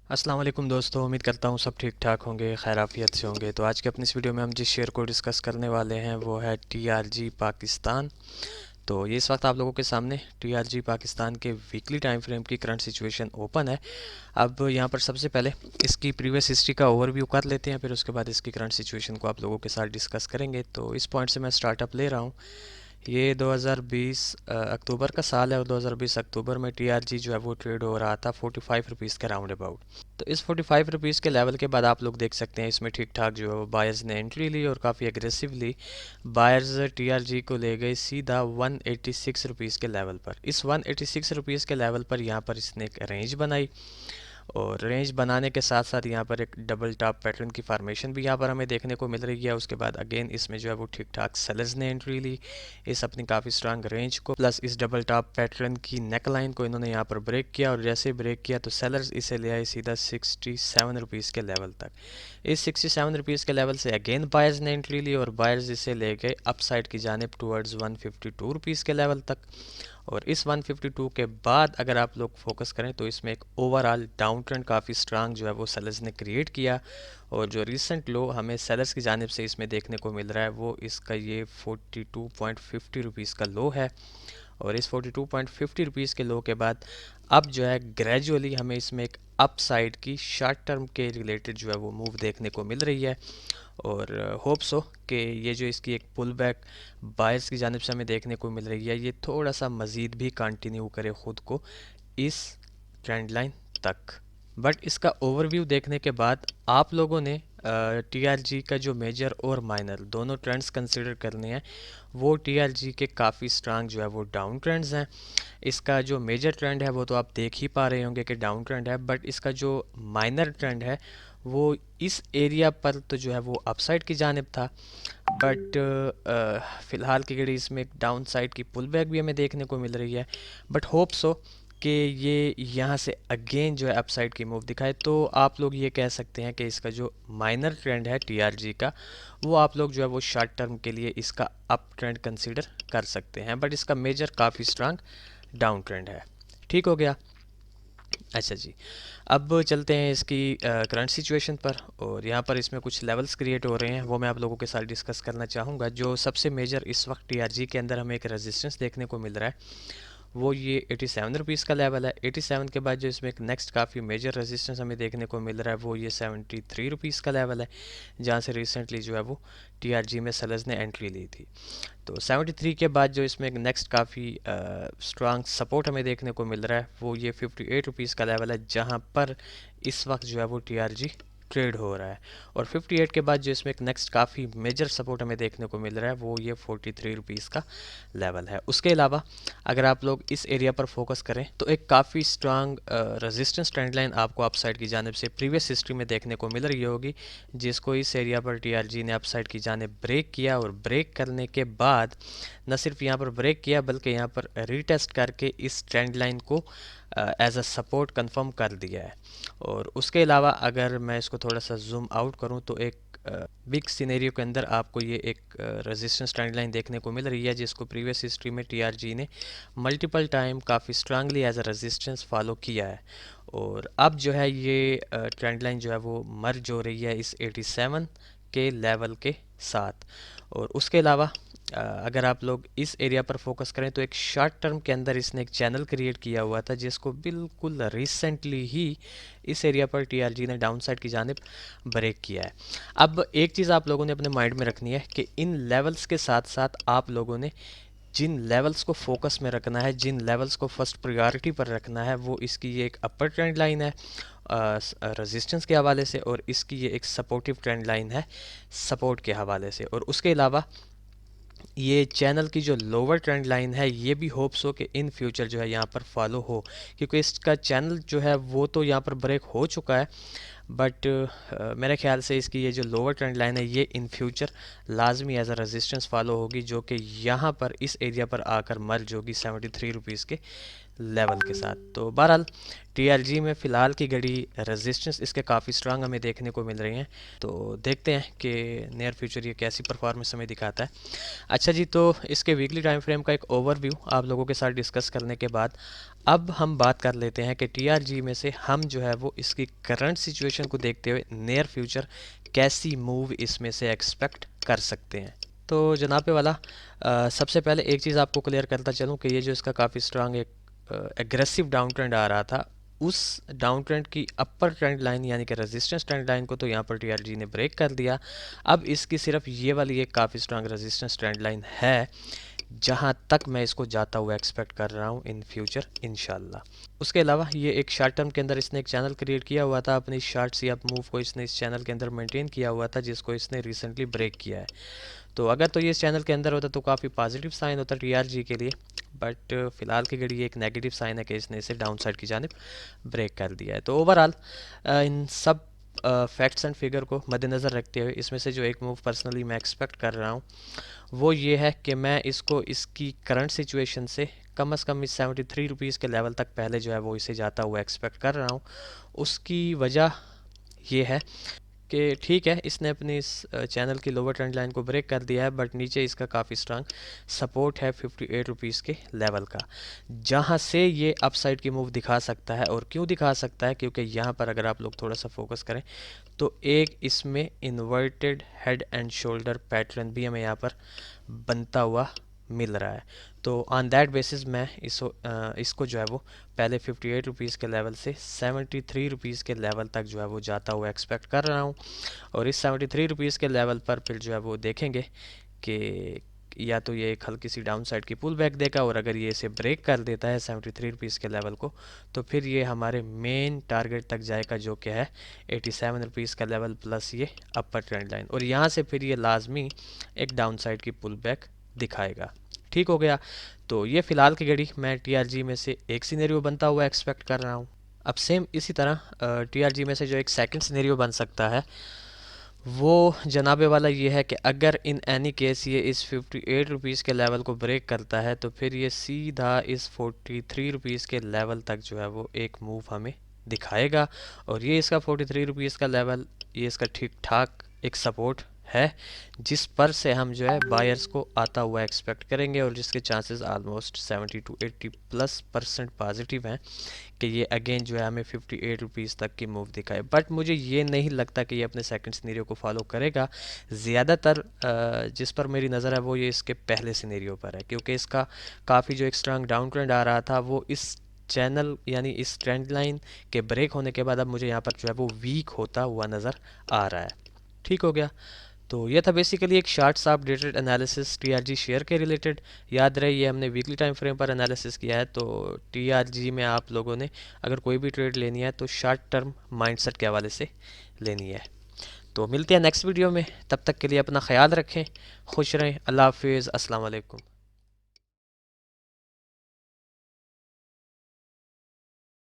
अस्सलाम वालेकुम दोस्तों, उम्मीद करता हूँ सब ठीक ठाक होंगे, खैर आफियत से होंगे। तो आज के अपनी इस वीडियो में हम जिस शेयर को डिस्कस करने वाले हैं वो है टीआरजी पाकिस्तान। तो ये इस वक्त आप लोगों के सामने टीआरजी पाकिस्तान के वीकली टाइम फ्रेम की करंट सिचुएशन ओपन है। अब यहाँ पर सबसे पहले इसकी प्रीवियस हिस्ट्री का ओवरव्यू कर लेते हैं, फिर उसके बाद इसकी करंट सिचुएशन को आप लोगों के साथ डिस्कस करेंगे। तो इस पॉइंट से मैं स्टार्टअप ले रहा हूँ। ये 2020 अक्टूबर का साल है और 2020 अक्टूबर में टीआरजी जो है वो ट्रेड हो रहा था 45 रुपीज़ के राउंड अबाउट। तो इस 45 रुपीज़ के लेवल के बाद आप लोग देख सकते हैं इसमें ठीक ठाक जो है वो बायर्स ने एंट्री ली और काफ़ी एग्रेसिवली बायर्स टीआरजी को ले गए सीधा 186 रुपीज़ के लेवल पर। इस 186 रुपीज़ के लेवल पर यहाँ पर इसने एक रेंज बनाई और रेंज बनाने के साथ साथ यहाँ पर एक डबल टॉप पैटर्न की फार्मेशन भी यहाँ पर हमें देखने को मिल रही है। उसके बाद अगेन इसमें जो है वो ठीक ठाक सेलर्स ने एंट्री ली इस अपनी काफ़ी स्ट्रांग रेंज को, प्लस इस डबल टॉप पैटर्न की नेक लाइन को इन्होंने यहाँ पर ब्रेक किया और जैसे ब्रेक किया तो सेलर्स इसे ले आए सीधा 67 रुपीज़ के लेवल तक। इस 67 रुपीज़ के लेवल से अगेन बायर्स ने एंट्री ली और बायर्स इसे ले गए अप साइड की जानिब टूवर्ड्स 152 रुपीज़ के लेवल तक। और इस 152 के बाद अगर आप लोग फोकस करें तो इसमें एक ओवरऑल डाउन ट्रेंड काफ़ी स्ट्रांग जो है वो सेलर्स ने क्रिएट किया और जो रिसेंट लो हमें सेलर्स की जानिब से इसमें देखने को मिल रहा है वो इसका ये 42.50 रुपीज़ का लो है। और इस 42.50 रुपीज़ के लो के बाद अब जो है ग्रेजुअली हमें इसमें एक अप साइड की शॉर्ट टर्म के रिलेटेड जो है वो मूव देखने को मिल रही है और होप सो कि ये जो इसकी एक पुल बैक बायर्स की जानिब से हमें देखने को मिल रही है ये थोड़ा सा मज़ीद भी कंटिन्यू करे ख़ुद को इस ट्रेंड लाइन तक। बट इसका ओवरव्यू देखने के बाद आप लोगों ने टीआरजी का जो मेजर और माइनर दोनों ट्रेंड्स कंसिडर करने हैं वो टीआरजी के काफ़ी स्ट्रांग जो है वो डाउन ट्रेंड्स हैं। इसका जो मेजर ट्रेंड है वो तो आप देख ही पा रहे होंगे कि डाउन ट्रेंड है, बट इसका जो माइनर ट्रेंड है वो इस एरिया पर तो जो है वो अपसाइड की जानिब था। बट फ़िलहाल की घड़ी इसमें एक डाउन साइड की पुल बैक भी हमें देखने को मिल रही है। बट होप सो कि ये यहाँ से अगेन जो है अपसाइड की मूव दिखाए तो आप लोग ये कह सकते हैं कि इसका जो माइनर ट्रेंड है टीआरजी का वो आप लोग जो है वो शॉर्ट टर्म के लिए इसका अप ट्रेंड कंसीडर कर सकते हैं, बट इसका मेजर काफ़ी स्ट्रांग डाउन ट्रेंड है। ठीक हो गया। अच्छा जी, अब चलते हैं इसकी करंट सिचुएशन पर और यहाँ पर इसमें कुछ लेवल्स क्रिएट हो रहे हैं वो मैं आप लोगों के साथ डिस्कस करना चाहूँगा। जो सबसे मेजर इस वक्त टीआरजी के अंदर हमें एक रेजिस्टेंस देखने को मिल रहा है वो ये 87 रुपीज़ का लेवल है। 87 के बाद जो इसमें एक नेक्स्ट काफ़ी मेजर रेजिस्टेंस हमें देखने को मिल रहा है वो ये 73 रुपीज़ का लेवल है, जहाँ से रिसेंटली जो है वो टीआरजी में सेलर्स ने एंट्री ली थी। तो 73 के बाद जो इसमें एक नेक्स्ट काफ़ी स्ट्रांग सपोर्ट हमें देखने को मिल रहा है वो ये 58 रुपीज़ का लेवल है, जहाँ पर इस वक्त जो है वो टीआरजी ट्रेड हो रहा है। और 58 के बाद जो इसमें एक नेक्स्ट काफ़ी मेजर सपोर्ट हमें देखने को मिल रहा है वो ये 43 रुपीज़ का लेवल है। उसके अलावा अगर आप लोग इस एरिया पर फोकस करें तो एक काफ़ी स्ट्रांग रेजिस्टेंस ट्रेंड लाइन आपको अपसाइड की जानिब से प्रीवियस हिस्ट्री में देखने को मिल रही होगी, जिसको इस एरिया पर टीआरजी ने अपसाइड की जानिब ब्रेक किया और ब्रेक करने के बाद न सिर्फ यहाँ पर ब्रेक किया बल्कि यहाँ पर रीटेस्ट करके इस ट्रेंड लाइन को एज अ सपोर्ट कंफर्म कर दिया है। और उसके अलावा अगर मैं इसको थोड़ा सा जूम आउट करूँ तो एक बिग सिनेरियो के अंदर आपको ये एक रेजिस्टेंस ट्रेंड लाइन देखने को मिल रही है, जिसको प्रीवियस हिस्ट्री में टीआरजी ने मल्टीपल टाइम काफ़ी strongly as a resistance follow किया है। और अब जो है ये ट्रेंड लाइन जो है वो मर्ज हो रही है इस 87 के लेवल के साथ। और उसके अलावा अगर आप लोग इस एरिया पर फोकस करें तो एक शॉर्ट टर्म के अंदर इसने एक चैनल क्रिएट किया हुआ था, जिसको बिल्कुल रिसेंटली ही इस एरिया पर टीआरजी ने डाउन साइड की जानिब ब्रेक किया है। अब एक चीज़ आप लोगों ने अपने माइंड में रखनी है कि इन लेवल्स के साथ साथ आप लोगों ने जिन लेवल्स को फोकस में रखना है, जिन लेवल्स को फर्स्ट प्रायोरिटी पर रखना है, वो इसकी ये एक अपर ट्रेंड लाइन है रेजिस्टेंस के हवाले से और इसकी ये एक सपोर्टिव ट्रेंड लाइन है सपोर्ट के हवाले से। और उसके अलावा ये चैनल की जो लोअर ट्रेंड लाइन है ये भी होप्स हो कि इन फ्यूचर जो है यहाँ पर फॉलो हो, क्योंकि इसका चैनल जो है वो तो यहाँ पर ब्रेक हो चुका है, बट मेरे ख्याल से इसकी ये जो लोअर ट्रेंड लाइन है ये इन फ्यूचर लाजमी एज अ रेजिस्टेंस फॉलो होगी, जो कि यहाँ पर इस एरिया पर आकर मर्ज होगी 73 रुपीज़ के लेवल के साथ। तो बहरहाल टीआरजी में फ़िलहाल की घड़ी रेजिस्टेंस इसके काफ़ी स्ट्रांग हमें देखने को मिल रही हैं। तो देखते हैं कि नियर फ्यूचर ये कैसी परफॉर्मेंस हमें दिखाता है। अच्छा जी, तो इसके वीकली टाइम फ्रेम का एक ओवरव्यू आप लोगों के साथ डिस्कस करने के बाद अब हम बात कर लेते हैं कि टीआरजी में से हम जो है वो इसकी करंट सिचुएशन को देखते हुए नियर फ्यूचर कैसी मूव इसमें से एक्सपेक्ट कर सकते हैं। तो जनाब वाला सबसे पहले एक चीज़ आपको क्लियर करता चलूँ कि ये जो इसका काफ़ी स्ट्रांग एक एग्रेसिव डाउन ट्रेंड आ रहा था, उस डाउन ट्रेंड की अपर ट्रेंड लाइन यानी कि रेजिस्टेंस ट्रेंड लाइन को तो यहाँ पर टीआरजी ने ब्रेक कर दिया। अब इसकी सिर्फ ये वाली एक काफ़ी स्ट्रांग रेजिस्टेंस ट्रेंड लाइन है जहाँ तक मैं इसको जाता हुआ एक्सपेक्ट कर रहा हूँ इन फ्यूचर इंशाल्लाह। उसके अलावा ये एक शॉर्ट टर्म के अंदर इसने एक चैनल क्रिएट किया हुआ था, अपनी शॉर्ट सी अप मूव को इसने इस चैनल के अंदर मेंटेन किया हुआ था, जिसको इसने रिसेंटली ब्रेक किया है। तो अगर तो ये इस चैनल के अंदर होता तो काफ़ी पॉजिटिव साइन होता टीआरजी के लिए, बट फ़िलहाल की घड़ी एक नेगेटिव साइन है कि इसने इसे डाउन साइड की जानिब ब्रेक कर दिया है। तो ओवरऑल इन सब फैक्ट्स एंड फिगर को मद्देनज़र रखते हुए इसमें से जो एक मूव पर्सनली मैं एक्सपेक्ट कर रहा हूँ वो ये है कि मैं इसको इसकी करंट सिचुएशन से कम से कम इस 73 रुपीज़ के लेवल तक पहले जो है वो इसे जाता हुआ एक्सपेक्ट कर रहा हूँ। उसकी वजह ये है कि ठीक है, इसने अपनी इस चैनल की लोअर ट्रेंड लाइन को ब्रेक कर दिया है, बट नीचे इसका काफ़ी स्ट्रांग सपोर्ट है 58 रुपीज़ के लेवल का, जहां से ये अपसाइड की मूव दिखा सकता है। और क्यों दिखा सकता है, क्योंकि यहाँ पर अगर आप लोग थोड़ा सा फोकस करें तो एक इसमें inverted head and shoulder pattern भी हमें यहाँ पर बनता हुआ मिल रहा है। तो ऑन दैट बेसिस मैं इसको जो है वो पहले 58 रुपीज़ के लेवल से 73 रुपीज़ के लेवल तक जो है वो जाता हुआ एक्सपेक्ट कर रहा हूँ। और इस 73 रुपीज़ के लेवल पर फिर जो है वो देखेंगे कि या तो ये एक हल्की सी डाउन साइड की पुल बैक देगा, और अगर ये इसे ब्रेक कर देता है 73 रुपीज़ के लेवल को, तो फिर ये हमारे मेन टारगेट तक जाएगा जो कि है 87 रुपीज़ का लेवल प्लस ये अपर ट्रेंड लाइन, और यहाँ से फिर ये लाजमी एक डाउन साइड की पुल बैक दिखाएगा। ठीक हो गया। तो ये फ़िलहाल की घड़ी मैं टीआरजी में से एक सिनेरियो बनता हुआ एक्सपेक्ट कर रहा हूँ। अब सेम इसी तरह टीआरजी में से जो एक सेकंड सिनेरियो बन सकता है वो जनाबे वाला ये है कि अगर इन एनी केस ये इस 58 रुपीज़ के लेवल को ब्रेक करता है तो फिर ये सीधा इस 43 रुपीज़ के लेवल तक जो है वो एक मूव हमें दिखाएगा। और ये इसका 43 रुपीज़ का लेवल, ये इसका ठीक ठाक एक सपोर्ट है जिस पर से हम जो है बायर्स को आता हुआ एक्सपेक्ट करेंगे, और जिसके चांसेस ऑलमोस्ट 70 to 80+ % पॉजिटिव हैं कि ये अगेन जो है हमें 58 रुपीज़ तक की मूव दिखाए। बट मुझे ये नहीं लगता कि ये अपने सेकंड सिनेरियो को फॉलो करेगा। ज़्यादातर जिस पर मेरी नज़र है वो ये इसके पहले सिनेरियो पर है, क्योंकि इसका काफ़ी जो एक स्ट्रांग डाउन ट्रेंड आ रहा था वो इस चैनल यानी इस ट्रेंड लाइन के ब्रेक होने के बाद अब मुझे यहाँ पर जो है वो वीक होता हुआ नज़र आ रहा है। ठीक हो गया। तो ये था बेसिकली एक शार्ट सा अपडेटेड एनालिसिस टीआरजी शेयर के रिलेटेड। याद रहे ये हमने वीकली टाइम फ्रेम पर एनालिसिस किया है। तो टीआरजी में आप लोगों ने अगर कोई भी ट्रेड लेनी है तो शॉर्ट टर्म माइंडसेट के हवाले से लेनी है। तो मिलते हैं नेक्स्ट वीडियो में, तब तक के लिए अपना ख्याल रखें, खुश रहें, अल्लाह हाफिज़, अस्सलाम वालेकुम।